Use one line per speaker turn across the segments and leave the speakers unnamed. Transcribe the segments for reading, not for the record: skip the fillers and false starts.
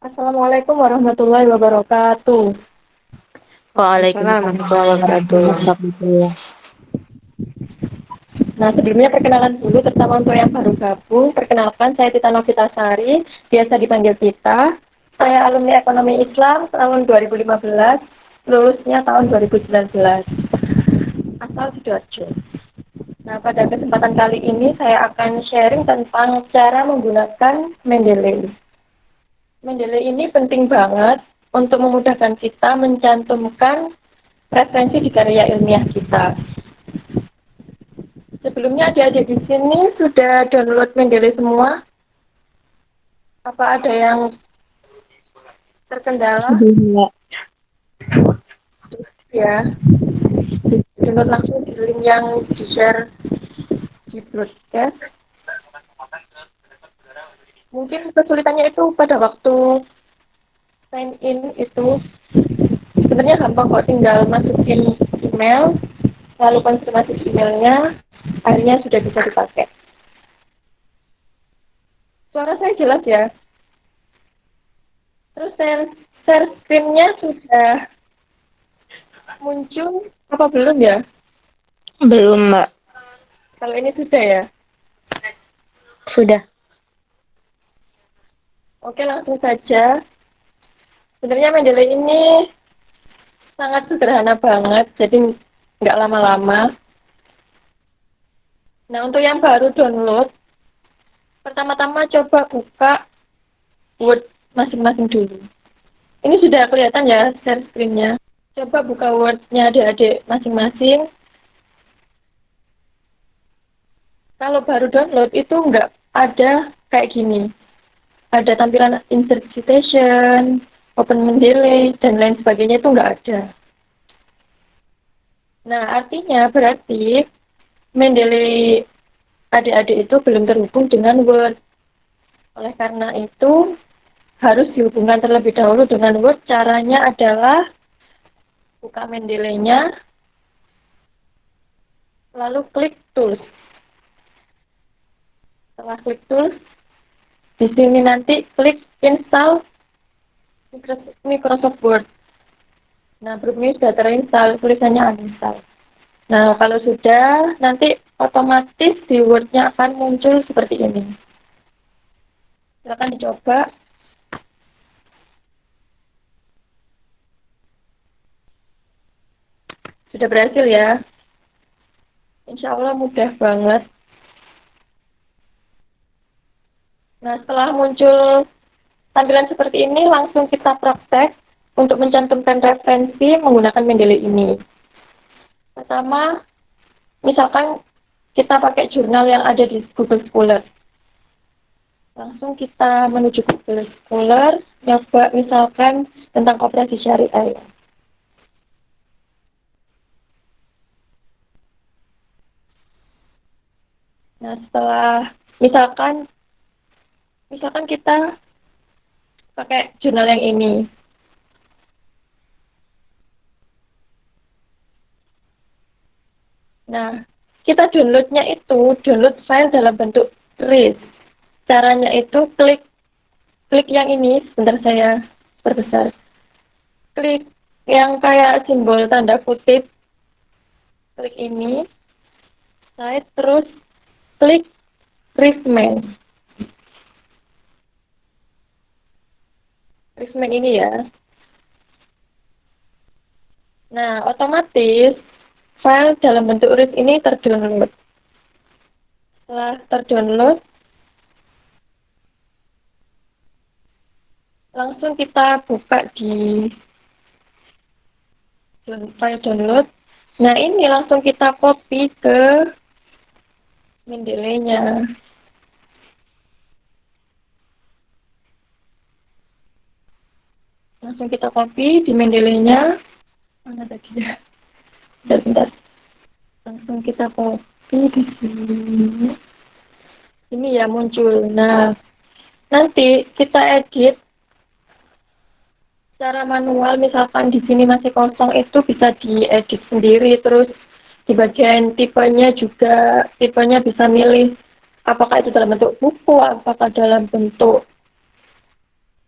Assalamualaikum warahmatullahi wabarakatuh.
Waalaikumsalam warahmatullahi wabarakatuh.
Nah, sebelumnya perkenalan dulu, terutama untuk yang baru gabung. Perkenalkan, saya Tita Novitasari, biasa dipanggil Tita. Saya alumni Ekonomi Islam tahun 2015, lulusnya tahun 2019, asal Sidoarjo. Nah, pada kesempatan kali ini saya akan sharing tentang cara menggunakan Mendeley. Mendeley ini penting banget untuk memudahkan kita mencantumkan referensi di karya ilmiah kita. Sebelumnya adik-adik di sini sudah download Mendeley semua? Apa ada yang terkendala?
Sebelumnya,
Ya, download langsung di link yang di-share di broadcast. Mungkin kesulitannya itu pada waktu sign in itu sebenarnya gampang kok, tinggal masukin email, lalu konfirmasi emailnya, akhirnya sudah bisa dipakai. Suara saya jelas ya? Terus share screen-nya sudah muncul apa belum ya?
belum Mbak.
Kalau ini sudah ya?
Sudah.
Oke, langsung saja. Sebenarnya Mendeley ini sangat sederhana banget, jadi nggak lama-lama. Nah, untuk yang baru download, pertama-tama coba buka Word masing-masing dulu. Ini sudah kelihatan ya share screen-nya. Coba buka Word-nya adik-adik masing-masing. Kalau baru download itu nggak ada kayak gini. Ada tampilan insert citation, open Mendeley, dan lain sebagainya itu nggak ada. Nah, artinya berarti Mendeley adik-adik itu belum terhubung dengan Word. Oleh karena itu, harus dihubungkan terlebih dahulu dengan Word. Caranya adalah buka Mendeley-nya, lalu klik Tools. Setelah klik Tools, di sini nanti klik Install Microsoft Word. Nah, berikutnya sudah terinstall, tulisannya uninstall. Nah, kalau sudah, nanti otomatis di Word-nya akan muncul seperti ini. Silakan dicoba. Sudah berhasil ya. Insya Allah mudah banget. Nah, setelah muncul tampilan seperti ini, langsung kita praktek untuk mencantumkan referensi menggunakan Mendeley ini. Pertama, misalkan kita pakai jurnal yang ada di Google Scholar. Langsung kita menuju Google Scholar, nyoba misalkan tentang koperasi syariah. Nah, setelah misalkan kita pakai jurnal yang ini. Nah, kita downloadnya itu download file dalam bentuk RIS. Caranya itu klik yang ini, sebentar saya perbesar. Klik yang kayak simbol tanda kutip, klik ini, saya terus klik RISMan. RISMan ini ya. Nah, otomatis file dalam bentuk RIS ini terdownload. Setelah terdownload, langsung kita buka di file download. Nah, ini langsung kita copy ke Mendeley-nya. Langsung kita copy di Mendeley-nya. Mana tadi ya? Bentar. Langsung kita copy di sini. Ini ya muncul. Nah, nanti kita edit secara manual. Misalkan di sini masih kosong, itu bisa diedit sendiri. Terus di bagian tipenya juga, tipenya bisa milih apakah itu dalam bentuk buku, apakah dalam bentuk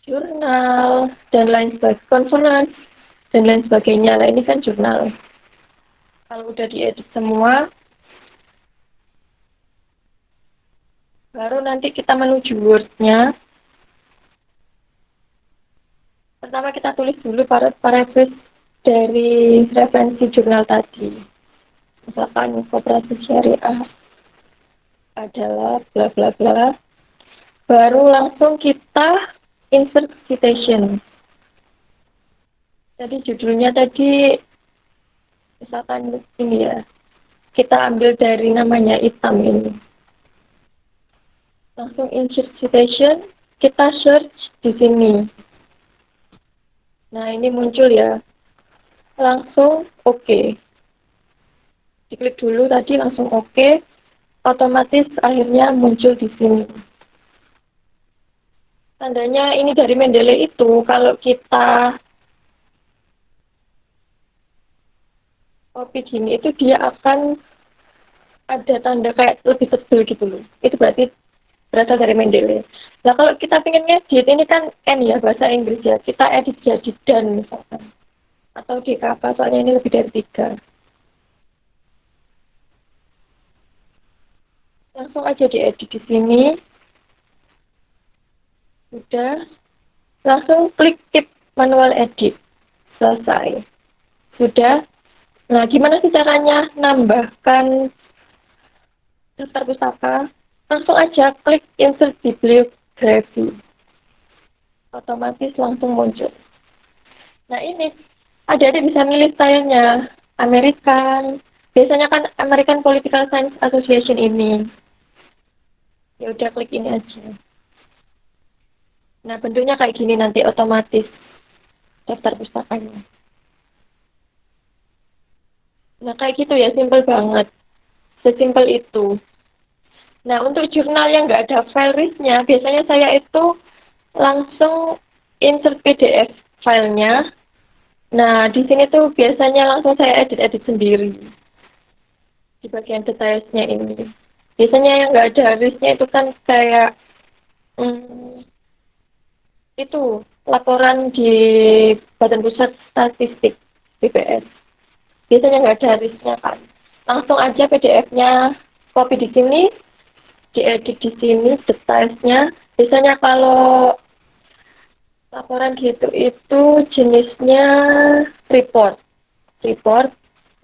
jurnal dan lain sebagainya, conference dan lain sebagainya. Nah, ini kan jurnal. Kalau udah diedit semua, baru nanti kita menuju Word-nya. Pertama kita tulis dulu paragraf dari referensi jurnal tadi. Misalkan koperasi syariah adalah bla bla bla. Baru langsung kita insert citation. Jadi judulnya tadi misalkan ini ya, kita ambil dari namanya hitam ini. Langsung insert citation, kita search di sini. Nah, ini muncul ya. Langsung oke. Diklik dulu tadi langsung oke. Otomatis akhirnya muncul di sini. Tandanya ini dari Mendeley itu kalau kita copy gini itu dia akan ada tanda kayak lebih tebal gitu loh. Itu berarti berasal dari Mendeley. Nah, kalau kita pengen ngedit, ini kan N ya, bahasa Inggris ya. Kita edit jadi dan misalkan. Atau DKK, soalnya ini lebih dari 3. Langsung aja diedit di sini. Sudah. Langsung klik keep manual edit. Selesai. Sudah. Nah, gimana sih caranya nambahkan daftar pustaka? Langsung aja klik insert bibliografi. Otomatis langsung muncul. Nah, ini adik-adik bisa milih stylenya American. Biasanya kan American Political Science Association ini. Ya udah klik ini aja. Nah, bentuknya kayak gini nanti otomatis daftar pustakanya. Nah, kayak gitu ya, simple banget. Sesimpel itu. Nah, untuk jurnal yang nggak ada file listnya, biasanya saya itu langsung insert PDF filenya. Nah, di sini tuh biasanya langsung saya edit-edit sendiri. Di bagian detailsnya ini. Biasanya yang nggak ada listnya itu kan kayak itu laporan di Badan Pusat Statistik BPS. Biasanya nggak ada listnya kan. Langsung aja PDF-nya copy di sini, diedit di sini detailsnya. Biasanya kalau laporan gitu itu jenisnya report.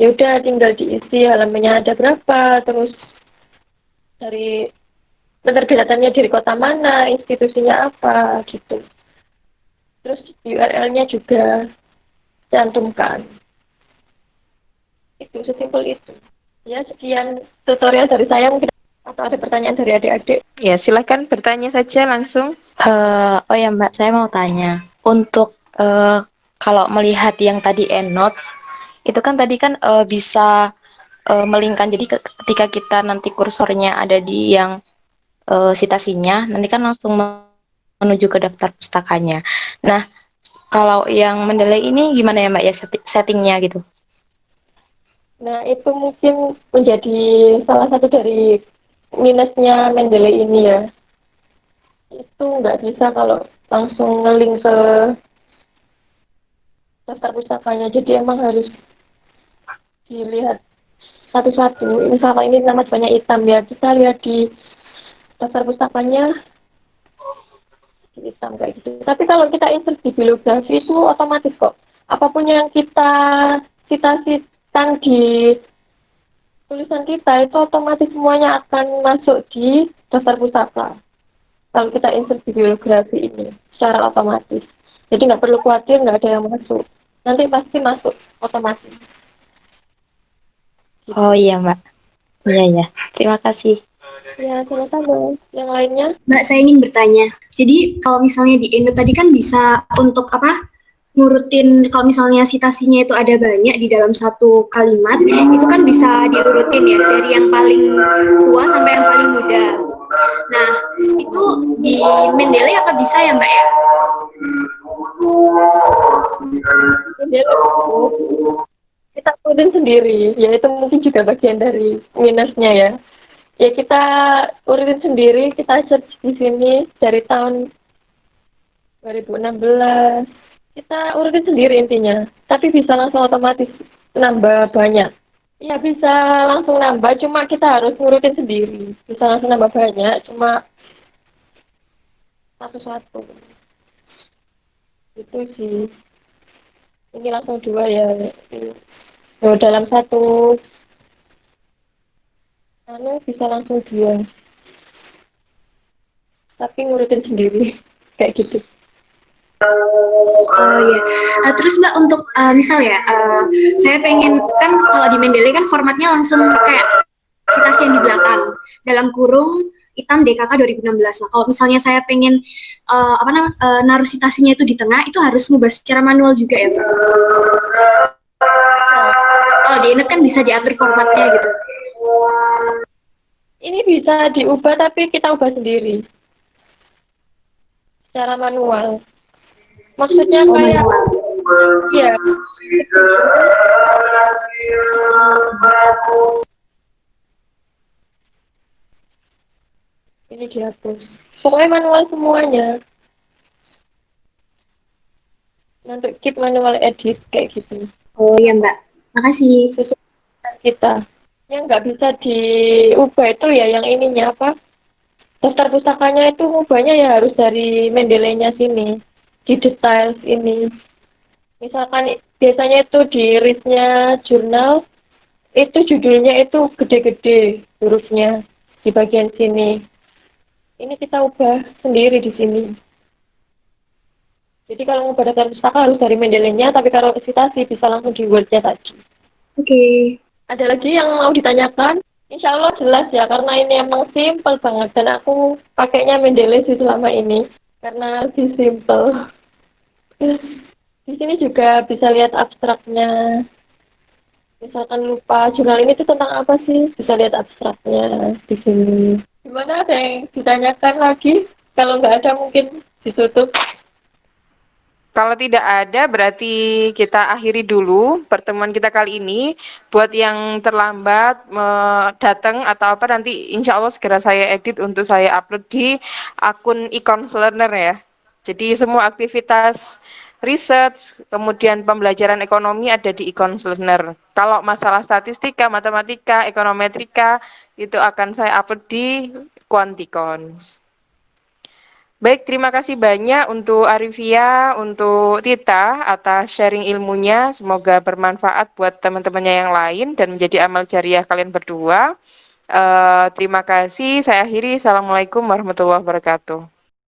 Ya udah tinggal diisi halamannya ada berapa, terus dari penerbitannya dari kota mana, institusinya apa gitu. Terus URL-nya juga cantumkan. Itu sesimpel itu. Ya, sekian tutorial dari saya. Mungkin atau ada pertanyaan dari adik-adik?
Ya, silakan bertanya saja langsung. Oh ya Mbak, saya mau tanya. Untuk kalau melihat yang tadi EndNotes, itu kan tadi kan bisa melingkan. Jadi ketika kita nanti kursornya ada di yang citasinya, nanti kan langsung menuju ke daftar pustakanya. Nah, kalau yang Mendeley ini gimana ya Mbak ya settingnya gitu?
Nah, itu mungkin menjadi salah satu dari minusnya Mendeley ini ya. Itu nggak bisa kalau langsung ngelink ke daftar pustakanya. Jadi emang harus dilihat satu-satu. Misalnya ini nama banyak hitam ya. Kita lihat di daftar pustakanya hitam kayak gitu. Tapi kalau kita insert di bibliografi itu otomatis kok. Apapun yang kita citasikan di tulisan kita itu otomatis semuanya akan masuk di daftar pustaka. Kalau kita insert di bibliografi ini secara otomatis. Jadi nggak perlu khawatir nggak ada yang masuk. Nanti pasti masuk otomatis.
Oh
Gitu.
iya Mbak. Iya ya. Terima kasih.
Ya, sama-sama. Yang lainnya?
Mbak, saya ingin bertanya. Jadi kalau misalnya di Indo tadi kan bisa untuk apa? Ngurutin kalau misalnya citasinya itu ada banyak di dalam satu kalimat, itu kan bisa diurutin ya dari yang paling tua sampai yang paling muda. Nah, itu di Mendeley apa bisa ya, Mbak ya?
Dia kita turunin sendiri, ya itu mungkin juga bagian dari minusnya ya. Ya kita urutin sendiri, kita search di sini dari tahun 2016. Kita urutin sendiri intinya, tapi bisa langsung otomatis nambah banyak. Ya bisa langsung nambah, cuma kita harus ngurutin sendiri. Bisa langsung nambah banyak, cuma satu-satu. Itu sih. Ini langsung dua ya. Oh, dalam satu bisa langsung dua. Tapi ngurutin sendiri. Kayak gitu.
Oh iya. Terus Mbak untuk misal ya, saya pengen kan kalau di Mendeley kan formatnya langsung kayak citasi yang di belakang dalam kurung hitam DKK 2016. Nah kalau misalnya saya pengen naruh citasinya itu di tengah, itu harus ngubah secara manual juga ya Mbak. Kalau di Endnote kan bisa diatur formatnya gitu.
Ini bisa diubah tapi kita ubah sendiri. Secara manual. Maksudnya kayak
manual.
ya ini dihapus. Pokoknya manual semuanya. Untuk keep manual edit kayak gitu.
Oh iya Mbak, makasih.
Sesuai kita. Yang nggak bisa diubah itu ya yang ininya apa? Daftar pustakanya itu ubahnya ya harus dari Mendeley-nya sini. Di details ini. Misalkan biasanya itu di listnya jurnal, itu judulnya itu gede-gede hurufnya di bagian sini. Ini kita ubah sendiri di sini. Jadi kalau mau daftar pustaka harus dari Mendeley-nya, tapi kalau citasi bisa langsung di Word-nya tadi.
Oke.
Ada lagi yang mau ditanyakan? Insya Allah jelas ya, karena ini emang simple banget dan aku pakainya Mendeley sih selama ini karena lebih simple. Di sini juga bisa lihat abstraknya. Misalkan lupa jurnal ini tuh tentang apa sih? Bisa lihat abstraknya di sini. Gimana, ada yang ditanyakan lagi? Kalau nggak ada mungkin ditutup.
Kalau tidak ada, berarti kita akhiri dulu pertemuan kita kali ini. Buat yang terlambat datang atau apa, nanti insya Allah segera saya edit untuk saya upload di akun Econs Learner ya. Jadi semua aktivitas research, kemudian pembelajaran ekonomi ada di Econs Learner. Kalau masalah statistika, matematika, ekonometrika, itu akan saya upload di Quanticons. Baik, terima kasih banyak untuk Arifia, untuk Tita atas sharing ilmunya. Semoga bermanfaat buat teman-temannya yang lain dan menjadi amal jariah kalian berdua. Terima kasih. Saya akhiri. Assalamualaikum warahmatullahi wabarakatuh.